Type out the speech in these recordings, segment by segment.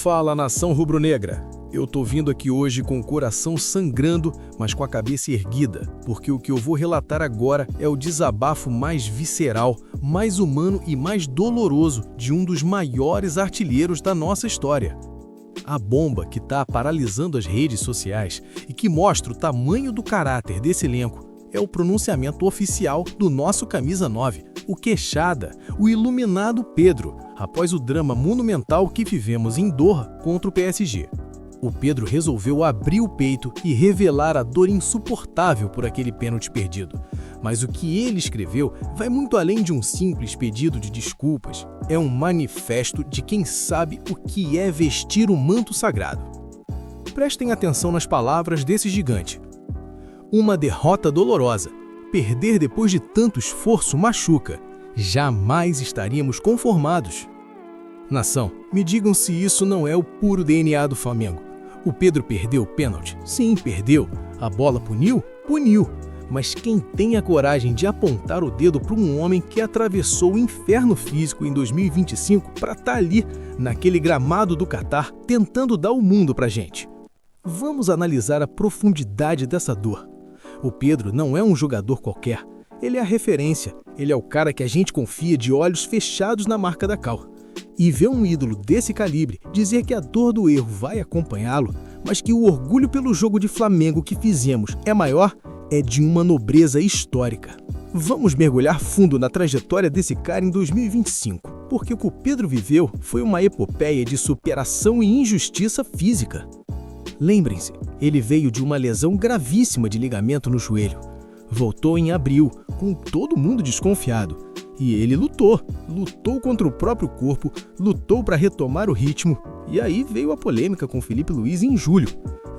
Fala, nação rubro-negra! Eu tô vindo aqui hoje com o coração sangrando, mas com a cabeça erguida, porque o que eu vou relatar agora é o desabafo mais visceral, mais humano e mais doloroso de um dos maiores artilheiros da nossa história. A bomba que tá paralisando as redes sociais e que mostra o tamanho do caráter desse elenco é o pronunciamento oficial do nosso camisa 9, o Queixada, o iluminado Pedro, após o drama monumental que vivemos em Doha contra o PSG. O Pedro resolveu abrir o peito e revelar a dor insuportável por aquele pênalti perdido. Mas o que ele escreveu vai muito além de um simples pedido de desculpas. É um manifesto de quem sabe o que é vestir o manto sagrado. Prestem atenção nas palavras desse gigante. Uma derrota dolorosa. Perder depois de tanto esforço machuca. Jamais estaríamos conformados. Nação, me digam se isso não é o puro DNA do Flamengo. O Pedro perdeu o pênalti? Sim, perdeu. A bola puniu? Puniu. Mas quem tem a coragem de apontar o dedo para um homem que atravessou o inferno físico em 2025 para estar ali, naquele gramado do Catar, tentando dar o mundo pra gente? Vamos analisar a profundidade dessa dor. O Pedro não é um jogador qualquer. Ele é a referência. Ele é o cara que a gente confia de olhos fechados na marca da cal. E ver um ídolo desse calibre dizer que a dor do erro vai acompanhá-lo, mas que o orgulho pelo jogo de Flamengo que fizemos é maior, é de uma nobreza histórica. Vamos mergulhar fundo na trajetória desse cara em 2025, porque o que o Pedro viveu foi uma epopeia de superação e injustiça física. Lembrem-se, ele veio de uma lesão gravíssima de ligamento no joelho. Voltou em abril, com todo mundo desconfiado. E ele lutou contra o próprio corpo, lutou para retomar o ritmo, e aí veio a polêmica com Felipe Luiz em julho.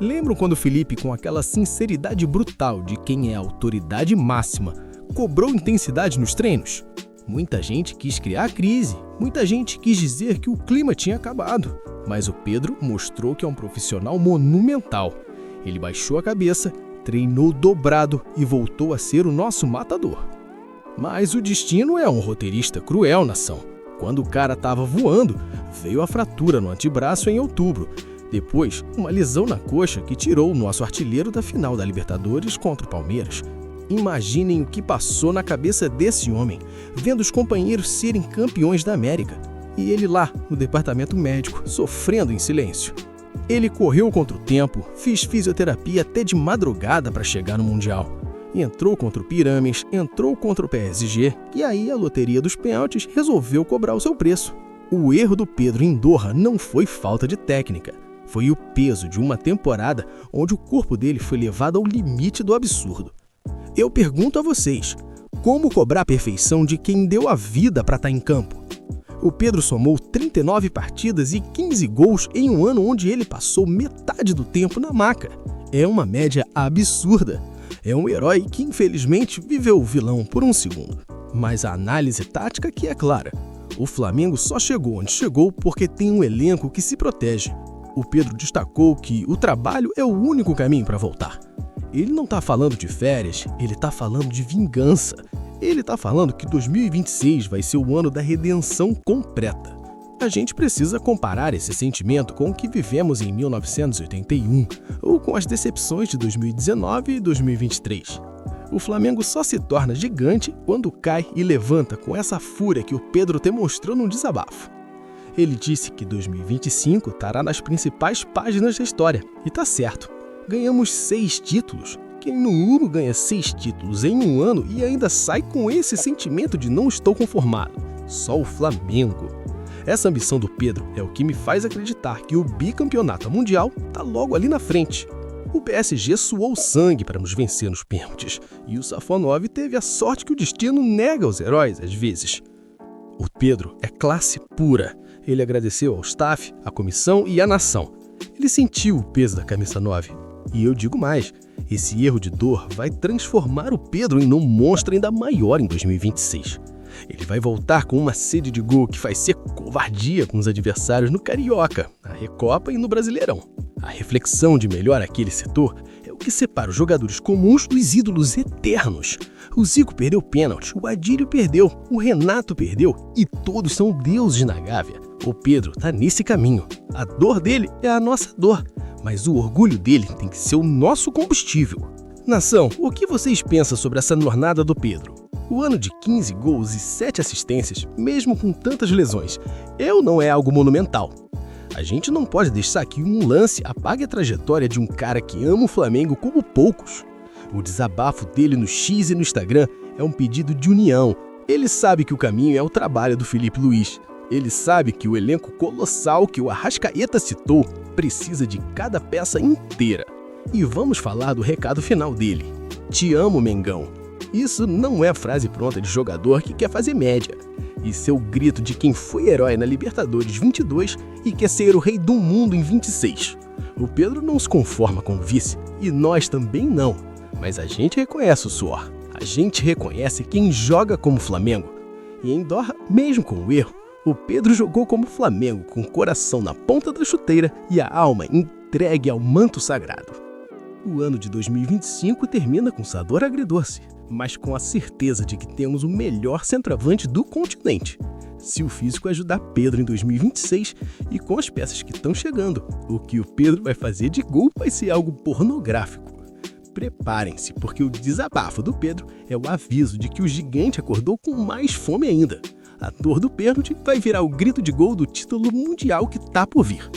Lembram quando o Felipe, com aquela sinceridade brutal de quem é a autoridade máxima, cobrou intensidade nos treinos? Muita gente quis criar crise, muita gente quis dizer que o clima tinha acabado, mas o Pedro mostrou que é um profissional monumental. Ele baixou a cabeça, treinou dobrado e voltou a ser o nosso matador. Mas o destino é um roteirista cruel, nação. Quando o cara tava voando, veio a fratura no antebraço em outubro. Depois, uma lesão na coxa que tirou o nosso artilheiro da final da Libertadores contra o Palmeiras. Imaginem o que passou na cabeça desse homem, vendo os companheiros serem campeões da América. E ele lá, no departamento médico, sofrendo em silêncio. Ele correu contra o tempo, fez fisioterapia até de madrugada para chegar no Mundial. Entrou contra o Pirâmides, entrou contra o PSG, e aí a loteria dos pênaltis resolveu cobrar o seu preço. O erro do Pedro em Doha não foi falta de técnica, foi o peso de uma temporada onde o corpo dele foi levado ao limite do absurdo. Eu pergunto a vocês, como cobrar a perfeição de quem deu a vida para estar em campo? O Pedro somou 39 partidas e 15 gols em um ano onde ele passou metade do tempo na maca. É uma média absurda. É um herói que, infelizmente, viveu o vilão por um segundo. Mas a análise tática aqui é clara. O Flamengo só chegou onde chegou porque tem um elenco que se protege. O Pedro destacou que o trabalho é o único caminho para voltar. Ele não está falando de férias, ele está falando de vingança. Ele está falando que 2026 vai ser o ano da redenção completa. A gente precisa comparar esse sentimento com o que vivemos em 1981 ou com as decepções de 2019 e 2023. O Flamengo só se torna gigante quando cai e levanta com essa fúria que o Pedro demonstrou num desabafo. Ele disse que 2025 estará nas principais páginas da história. E tá certo, ganhamos 6 títulos. Quem no Uno ganha 6 títulos em um ano e ainda sai com esse sentimento de não estou conformado? Só o Flamengo. Essa ambição do Pedro é o que me faz acreditar que o bicampeonato mundial está logo ali na frente. O PSG suou sangue para nos vencer nos pênaltis, e o Safonov teve a sorte que o destino nega aos heróis às vezes. O Pedro é classe pura. Ele agradeceu ao staff, à comissão e à nação. Ele sentiu o peso da camisa 9. E eu digo mais, esse erro de dor vai transformar o Pedro em um monstro ainda maior em 2026. Ele vai voltar com uma sede de gol que vai ser covardia com os adversários no Carioca, na Recopa e no Brasileirão. A reflexão de melhor aquele setor é o que separa os jogadores comuns dos ídolos eternos. O Zico perdeu pênalti, o Adílio perdeu, o Renato perdeu e todos são deuses na Gávea. O Pedro tá nesse caminho. A dor dele é a nossa dor, mas o orgulho dele tem que ser o nosso combustível. Nação, o que vocês pensam sobre essa jornada do Pedro? O ano de 15 gols e 7 assistências, mesmo com tantas lesões, não é algo monumental. A gente não pode deixar que um lance apague a trajetória de um cara que ama o Flamengo como poucos. O desabafo dele no X e no Instagram é um pedido de união. Ele sabe que o caminho é o trabalho do Felipe Luiz. Ele sabe que o elenco colossal que o Arrascaeta citou precisa de cada peça inteira. E vamos falar do recado final dele. Te amo, Mengão. Isso não é frase pronta de jogador que quer fazer média. Isso é o grito de quem foi herói na Libertadores 22 e quer ser o rei do mundo em 26. O Pedro não se conforma com o vice e nós também não. Mas a gente reconhece o suor. A gente reconhece quem joga como Flamengo. E em Doha, mesmo com o erro, o Pedro jogou como Flamengo, com o coração na ponta da chuteira e a alma entregue ao manto sagrado. O ano de 2025 termina com sabor agridoce, mas com a certeza de que temos o melhor centroavante do continente. Se o físico ajudar Pedro em 2026 e com as peças que estão chegando, o que o Pedro vai fazer de gol vai ser algo pornográfico. Preparem-se, porque o desabafo do Pedro é o aviso de que o gigante acordou com mais fome ainda. A dor do pênalti vai virar o grito de gol do título mundial que tá por vir.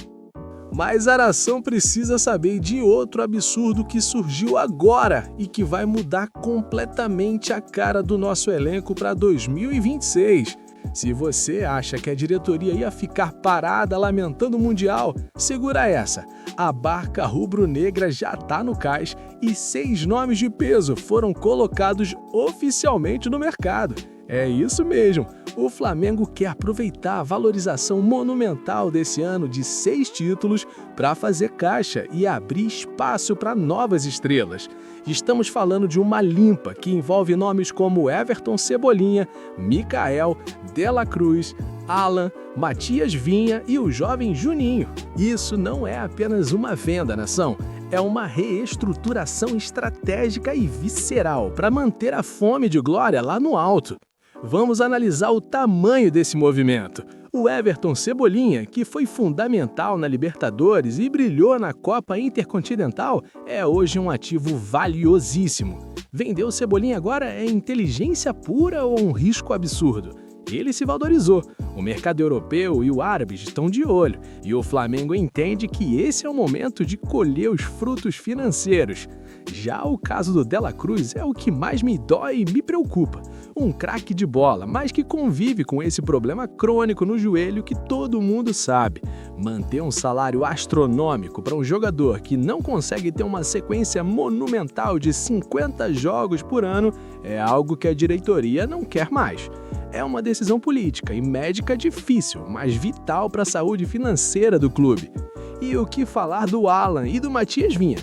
Mas a nação precisa saber de outro absurdo que surgiu agora e que vai mudar completamente a cara do nosso elenco para 2026. Se você acha que a diretoria ia ficar parada lamentando o Mundial, segura essa. A barca rubro-negra já tá no cais e 6 nomes de peso foram colocados oficialmente no mercado. É isso mesmo, o Flamengo quer aproveitar a valorização monumental desse ano de 6 títulos para fazer caixa e abrir espaço para novas estrelas. Estamos falando de uma limpa que envolve nomes como Everton Cebolinha, Mikael, De La Cruz, Alan, Matias Vinha e o jovem Juninho. Isso não é apenas uma venda, nação. É uma reestruturação estratégica e visceral para manter a fome de glória lá no alto. Vamos analisar o tamanho desse movimento. O Everton Cebolinha, que foi fundamental na Libertadores e brilhou na Copa Intercontinental, é hoje um ativo valiosíssimo. Vender o Cebolinha agora é inteligência pura ou um risco absurdo? Ele se valorizou. O mercado europeu e o árabe estão de olho, e o Flamengo entende que esse é o momento de colher os frutos financeiros. Já o caso do De La Cruz é o que mais me dói e me preocupa. Um craque de bola, mas que convive com esse problema crônico no joelho que todo mundo sabe. Manter um salário astronômico para um jogador que não consegue ter uma sequência monumental de 50 jogos por ano é algo que a diretoria não quer mais. É uma decisão política e médica difícil, mas vital para a saúde financeira do clube. E o que falar do Alan e do Matias Vinha?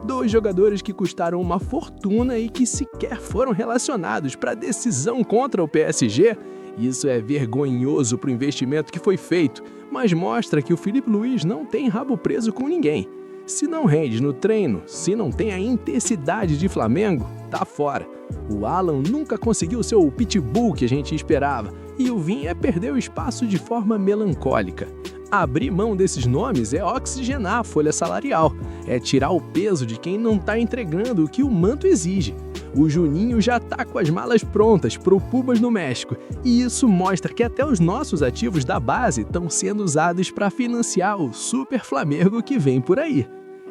2 jogadores que custaram uma fortuna e que sequer foram relacionados para a decisão contra o PSG? Isso é vergonhoso para o investimento que foi feito, mas mostra que o Felipe Luiz não tem rabo preso com ninguém. Se não rende no treino, se não tem a intensidade de Flamengo, tá fora. O Alan nunca conseguiu ser o pitbull que a gente esperava e o Vinha perdeu espaço de forma melancólica. Abrir mão desses nomes é oxigenar a folha salarial, é tirar o peso de quem não está entregando o que o manto exige. O Juninho já está com as malas prontas para o Pumas no México, e isso mostra que até os nossos ativos da base estão sendo usados para financiar o Super Flamengo que vem por aí.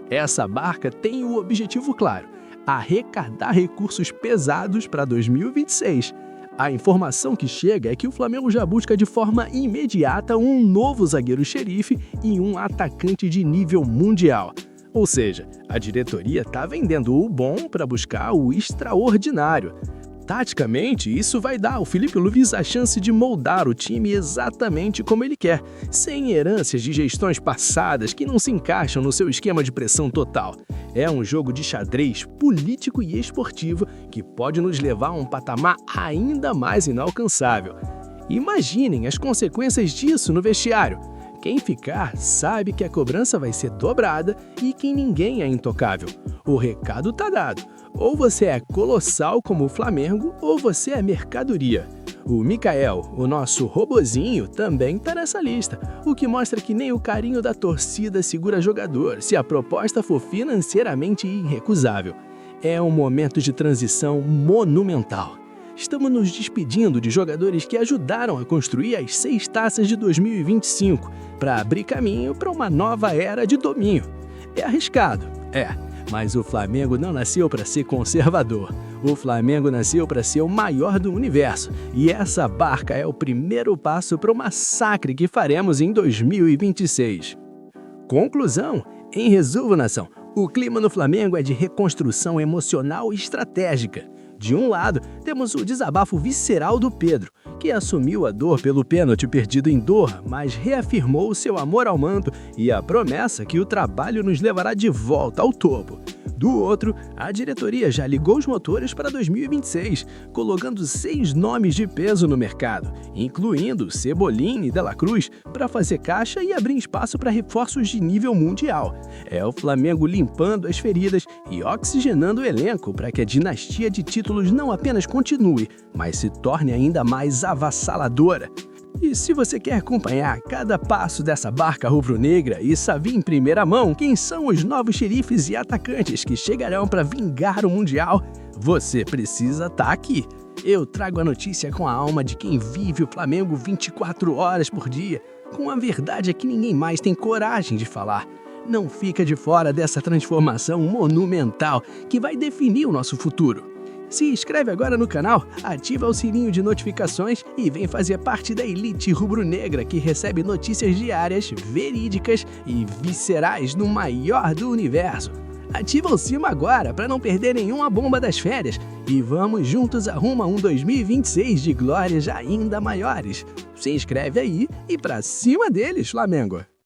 Essa barca tem o objetivo claro: arrecadar recursos pesados para 2026. A informação que chega é que o Flamengo já busca de forma imediata um novo zagueiro xerife e um atacante de nível mundial. Ou seja, a diretoria está vendendo o bom para buscar o extraordinário. Taticamente, isso vai dar ao Felipe Luiz a chance de moldar o time exatamente como ele quer, sem heranças de gestões passadas que não se encaixam no seu esquema de pressão total. É um jogo de xadrez político e esportivo que pode nos levar a um patamar ainda mais inalcançável. Imaginem as consequências disso no vestiário. Quem ficar sabe que a cobrança vai ser dobrada e que ninguém é intocável. O recado tá dado. Ou você é colossal como o Flamengo, ou você é mercadoria. O Mikael, o nosso robozinho, também está nessa lista, o que mostra que nem o carinho da torcida segura jogador, se a proposta for financeiramente irrecusável. É um momento de transição monumental. Estamos nos despedindo de jogadores que ajudaram a construir as 6 taças de 2025, para abrir caminho para uma nova era de domínio. É arriscado, mas o Flamengo não nasceu para ser conservador. O Flamengo nasceu para ser o maior do universo, e essa barca é o primeiro passo para o massacre que faremos em 2026. Conclusão: em resumo, nação, o clima no Flamengo é de reconstrução emocional e estratégica. De um lado, temos o desabafo visceral do Pedro, que assumiu a dor pelo pênalti perdido em Doha, mas reafirmou seu amor ao manto e a promessa que o trabalho nos levará de volta ao topo. Do outro, a diretoria já ligou os motores para 2026, colocando 6 nomes de peso no mercado, incluindo Cebolinha e Dela Cruz, para fazer caixa e abrir espaço para reforços de nível mundial. É o Flamengo limpando as feridas e oxigenando o elenco para que a dinastia de títulos não apenas continue, mas se torne ainda mais avassaladora. E se você quer acompanhar cada passo dessa barca rubro-negra e saber em primeira mão quem são os novos xerifes e atacantes que chegarão para vingar o Mundial, você precisa estar aqui. Eu trago a notícia com a alma de quem vive o Flamengo 24 horas por dia, com a verdade que ninguém mais tem coragem de falar. Não fica de fora dessa transformação monumental que vai definir o nosso futuro. Se inscreve agora no canal, ativa o sininho de notificações e vem fazer parte da elite rubro-negra que recebe notícias diárias, verídicas e viscerais no maior do universo. Ativa o sino agora para não perder nenhuma bomba das férias e vamos juntos arruma um 2026 de glórias ainda maiores. Se inscreve aí e pra cima deles, Flamengo!